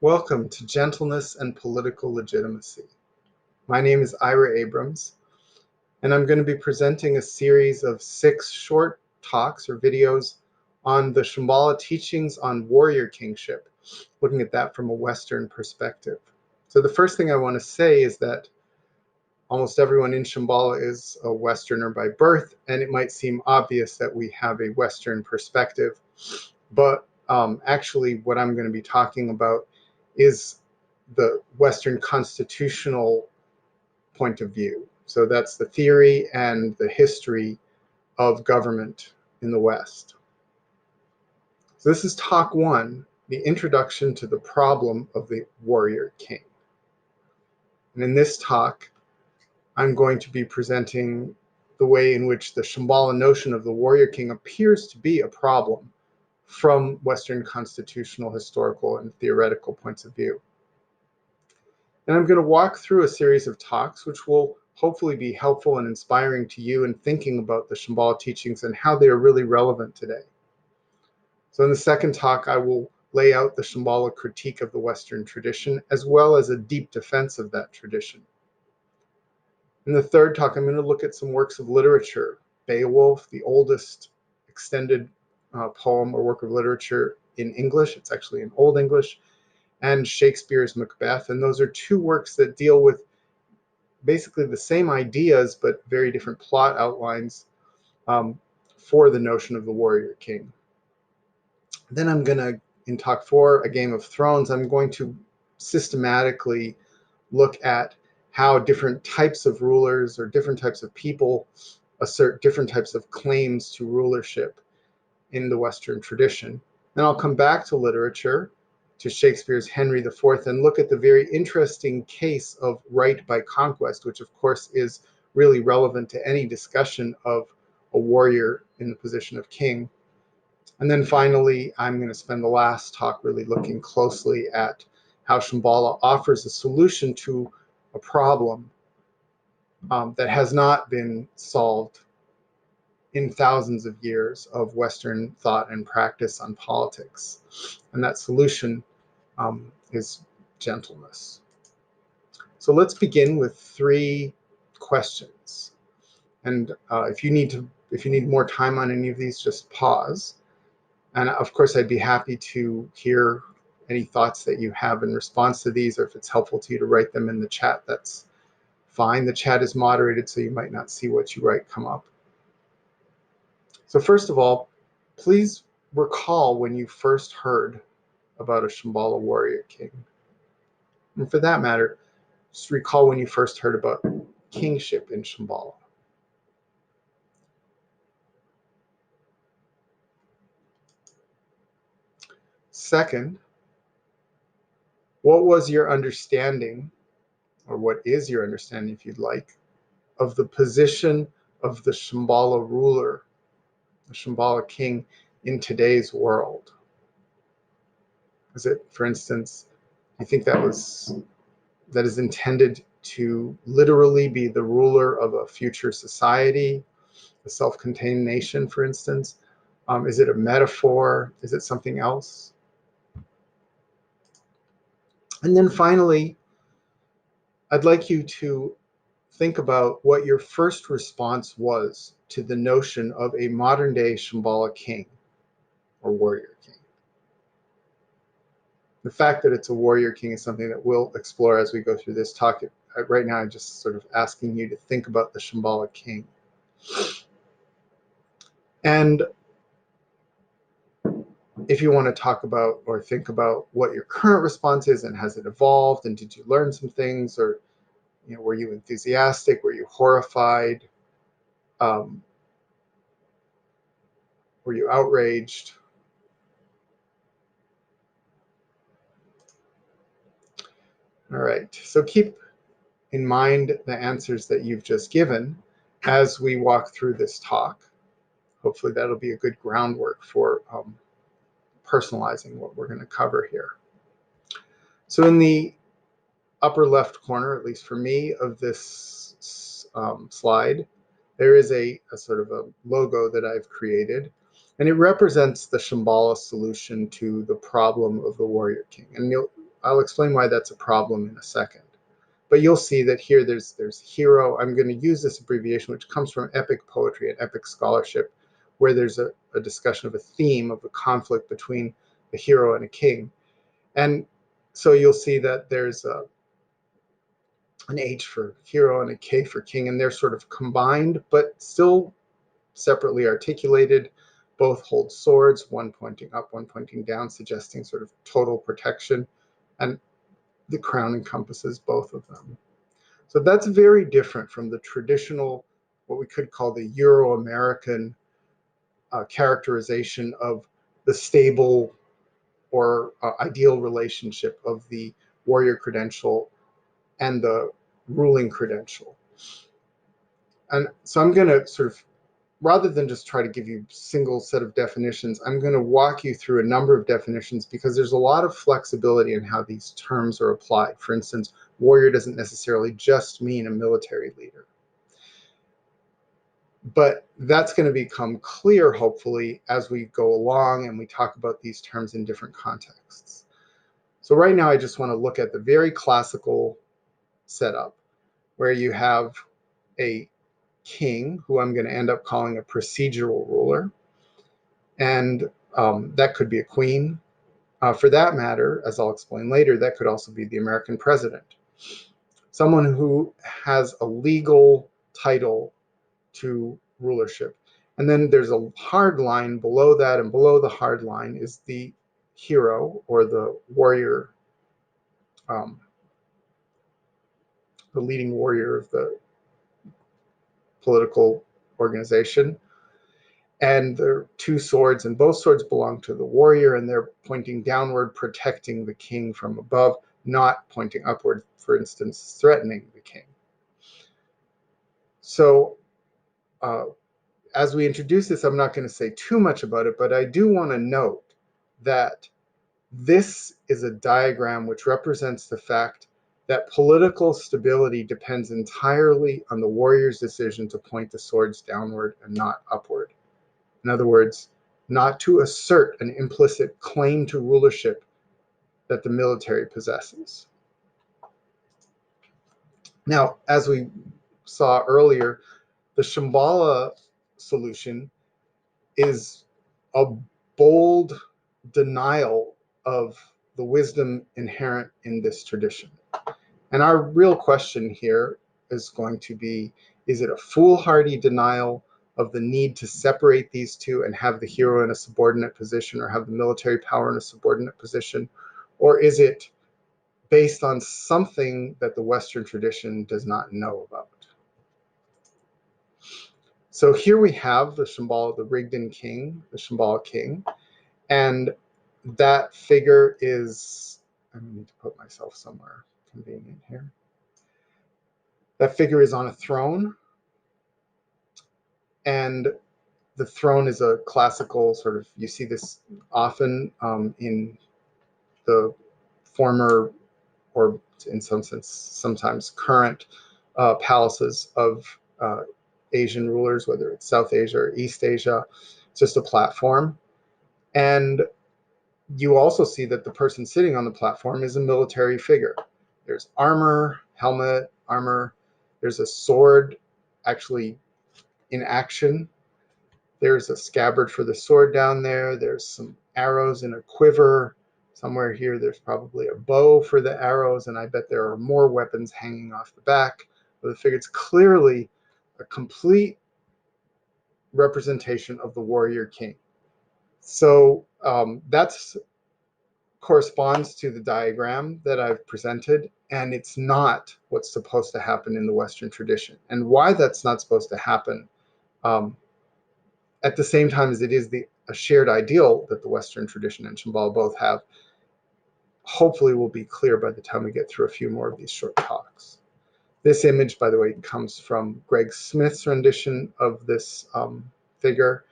Welcome to Gentleness and Political Legitimacy. My name is Ira Abrams, and I'm going to be presenting a series of 6 short talks or videos on the Shambhala teachings on warrior kingship, looking at that from a Western perspective. So the first thing I want to say is that almost everyone in Shambhala is a Westerner by birth, and it might seem obvious that we have a Western perspective, but actually what I'm going to be talking about is the Western constitutional point of view. So that's the theory and the history of government in the West. So this is talk 1, the introduction to the problem of the warrior king. And in this talk, I'm going to be presenting the way in which the Shambhala notion of the warrior king appears to be a problem from Western constitutional, historical, and theoretical points of view. And I'm going to walk through a series of talks which will hopefully be helpful and inspiring to you in thinking about the Shambhala teachings and how they are really relevant today. So in the second talk, I will lay out the Shambhala critique of the Western tradition, as well as a deep defense of that tradition. In the third talk, I'm going to look at some works of literature. Beowulf, the oldest extended poem or work of literature in English. It's actually in Old English. And Shakespeare's Macbeth. And those are 2 works that deal with basically the same ideas, but very different plot outlines for the notion of the warrior king. Then I'm going to, in talk 4, A Game of Thrones, I'm going to systematically look at how different types of rulers or different types of people assert different types of claims to rulership in the Western tradition. Then I'll come back to literature, to Shakespeare's Henry IV, and look at the very interesting case of right by conquest, which of course is really relevant to any discussion of a warrior in the position of king. And then finally, I'm going to spend the last talk really looking closely at how Shambhala offers a solution to a problem that has not been solved in thousands of years of Western thought and practice on politics. And that solution is gentleness. So let's begin with 3 questions. And if you need more time on any of these, just pause. And of course, I'd be happy to hear any thoughts that you have in response to these, or if it's helpful to you to write them in the chat, that's fine. The chat is moderated, so you might not see what you write come up. So first of all, please recall when you first heard about a Shambhala warrior king. And for that matter, just recall when you first heard about kingship in Shambhala. Second, what was your understanding, or what is your understanding, if you'd like, of the position of the Shambhala ruler, the Shambhala king in today's world? Is it, for instance, you think that is intended to literally be the ruler of a future society, a self-contained nation, for instance? Is it a metaphor? Is it something else? And then finally, I'd like you to think about what your first response was to the notion of a modern-day Shambhala king or warrior king. The fact that it's a warrior king is something that we'll explore as we go through this talk. Right now, I'm just sort of asking you to think about the Shambhala king. And if you want to talk about or think about what your current response is and has it evolved, and did you learn some things, or were you enthusiastic, were you horrified, were you outraged? All right, so keep in mind the answers that you've just given as we walk through this talk. Hopefully that'll be a good groundwork for personalizing what we're going to cover here. So in the upper left corner, at least for me, of this slide, there is a sort of a logo that I've created, and it represents the Shambhala solution to the problem of the warrior king. And I'll explain why that's a problem in a second. But you'll see that here there's hero. I'm going to use this abbreviation, which comes from epic poetry and epic scholarship, where there's a discussion of a theme of a conflict between a hero and a king. And so you'll see that there's an H for hero and a K for king, and they're sort of combined, but still separately articulated. Both hold swords, one pointing up, one pointing down, suggesting sort of total protection. And the crown encompasses both of them. So that's very different from the traditional, what we could call the Euro-American characterization of the stable or ideal relationship of the warrior credential and the ruling credential. And so I'm going to sort of, rather than just try to give you a single set of definitions, I'm going to walk you through a number of definitions because there's a lot of flexibility in how these terms are applied. For instance, warrior doesn't necessarily just mean a military leader. But that's going to become clear, hopefully, as we go along and we talk about these terms in different contexts. So right now, I just want to look at the very classical setup where you have a king, who I'm going to end up calling a procedural ruler, and that could be a queen. For that matter, as I'll explain later, that could also be the American president, someone who has a legal title to rulership. And then there's a hard line below that, and below the hard line is the hero or the warrior, the leading warrior of the political organization. And there are two swords, and both swords belong to the warrior, and they're pointing downward, protecting the king from above, not pointing upward, for instance, threatening the king. So as we introduce this, I'm not going to say too much about it, but I do want to note that this is a diagram which represents the fact that political stability depends entirely on the warrior's decision to point the swords downward and not upward. In other words, not to assert an implicit claim to rulership that the military possesses. Now, as we saw earlier, the Shambhala solution is a bold denial of the wisdom inherent in this tradition. And our real question here is going to be, is it a foolhardy denial of the need to separate these two and have the hero in a subordinate position or have the military power in a subordinate position? Or is it based on something that the Western tradition does not know about? So here we have the Shambhala, the Rigdon king, the Shambhala king, and that figure is, I need to put myself somewhere convenient here. That figure is on a throne, and the throne is a classical sort of, you see this often in the former, or in some sense, sometimes current palaces of Asian rulers, whether it's South Asia or East Asia. It's just a platform. And you also see that the person sitting on the platform is a military figure. There's armor, helmet, armor. There's a sword actually in action. There's a scabbard for the sword down there. There's some arrows in a quiver. Somewhere here, there's probably a bow for the arrows, and I bet there are more weapons hanging off the back of the figure. It's clearly a complete representation of the warrior king. So that's corresponds to the diagram that I've presented, and it's not what's supposed to happen in the Western tradition. And why that's not supposed to happen at the same time as it is a shared ideal that the Western tradition and Shambhala both have, hopefully will be clear by the time we get through a few more of these short talks. This image, by the way, comes from Greg Smith's rendition of this figure,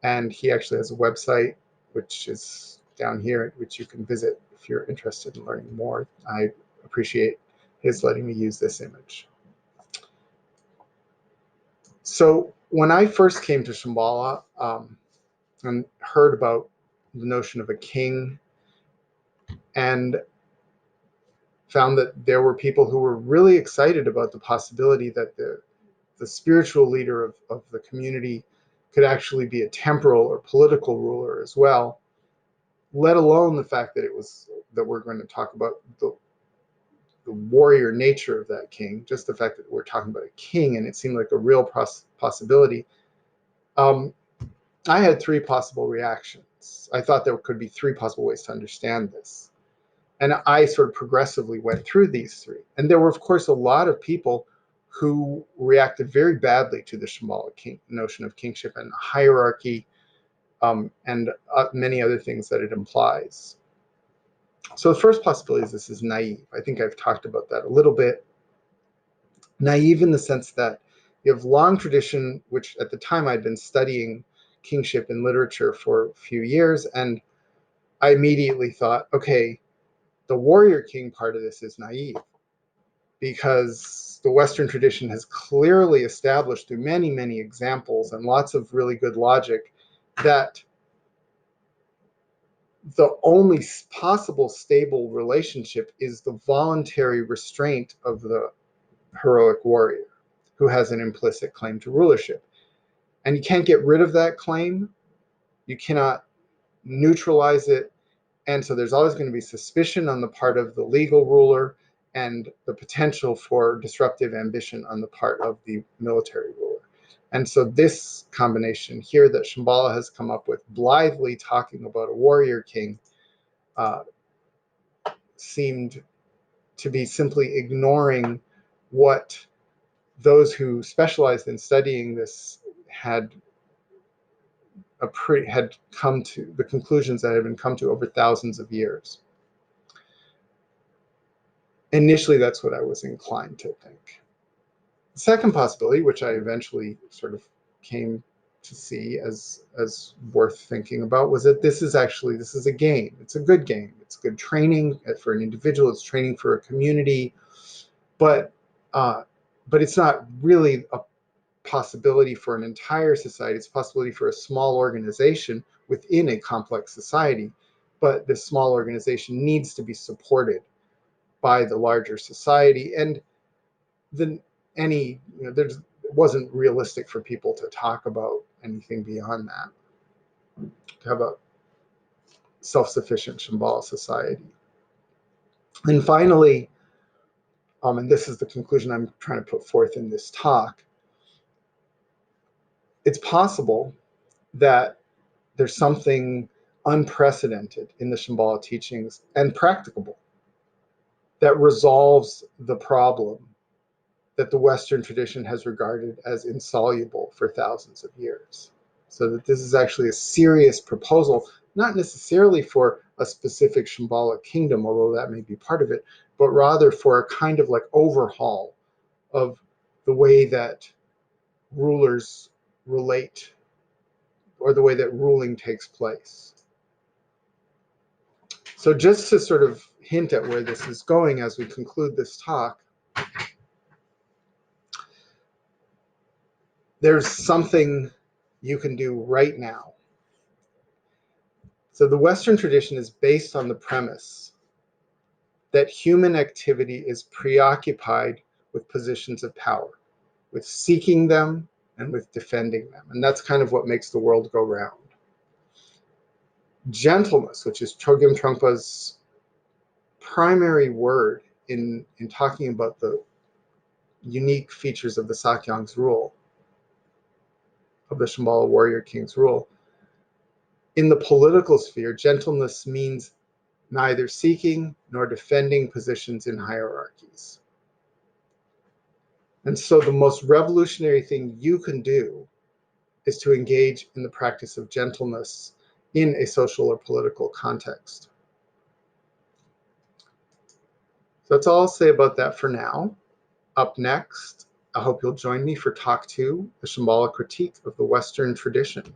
and he actually has a website, which is down here, which you can visit if you're interested in learning more. I appreciate his letting me use this image. So when I first came to Shambhala and heard about the notion of a king, and found that there were people who were really excited about the possibility that the spiritual leader of the community could actually be a temporal or political ruler as well, let alone the fact that we're going to talk about the warrior nature of that king, just the fact that we're talking about a king, and it seemed like a real possibility. I had three possible reactions. I thought there could be three possible ways to understand this. And I sort of progressively went through these three. And there were, of course, a lot of people who reacted very badly to the Shambhala notion of kingship and hierarchy, and many other things that it implies. So the first possibility is this is naive. I think I've talked about that a little bit. Naive in the sense that you have long tradition, which at the time I'd been studying kingship in literature for a few years, and I immediately thought, okay, the warrior king part of this is naive, because the Western tradition has clearly established through many, many examples and lots of really good logic that the only possible stable relationship is the voluntary restraint of the heroic warrior who has an implicit claim to rulership. And you can't get rid of that claim. You cannot neutralize it. And so there's always going to be suspicion on the part of the legal ruler and the potential for disruptive ambition on the part of the military ruler. And so this combination here that Shambhala has come up with, blithely talking about a warrior king, seemed to be simply ignoring what those who specialized in studying this had come to, the conclusions that had been come to over thousands of years. Initially, that's what I was inclined to think. The second possibility, which I eventually sort of came to see as worth thinking about, was that this is a game. It's a good game. It's good training for an individual. It's training for a community, but it's not really a possibility for an entire society. It's a possibility for a small organization within a complex society, but this small organization needs to be supported by the larger society. And it wasn't realistic for people to talk about anything beyond that, to have a self-sufficient Shambhala society. And finally, and this is the conclusion I'm trying to put forth in this talk, it's possible that there's something unprecedented in the Shambhala teachings and practicable that resolves the problem that the Western tradition has regarded as insoluble for thousands of years. So that this is actually a serious proposal, not necessarily for a specific Shambhala kingdom, although that may be part of it, but rather for a kind of like overhaul of the way that rulers relate, or the way that ruling takes place. So just to sort of hint at where this is going as we conclude this talk, there's something you can do right now. So the Western tradition is based on the premise that human activity is preoccupied with positions of power, with seeking them and with defending them. And that's kind of what makes the world go round. Gentleness, which is Chogyam Trungpa's primary word in talking about the unique features of the Sakyong's rule, of the Shambhala warrior king's rule. In the political sphere, gentleness means neither seeking nor defending positions in hierarchies. And so the most revolutionary thing you can do is to engage in the practice of gentleness in a social or political context. So that's all I'll say about that for now. Up next, I hope you'll join me for Talk 2, the Shambhala critique of the Western tradition.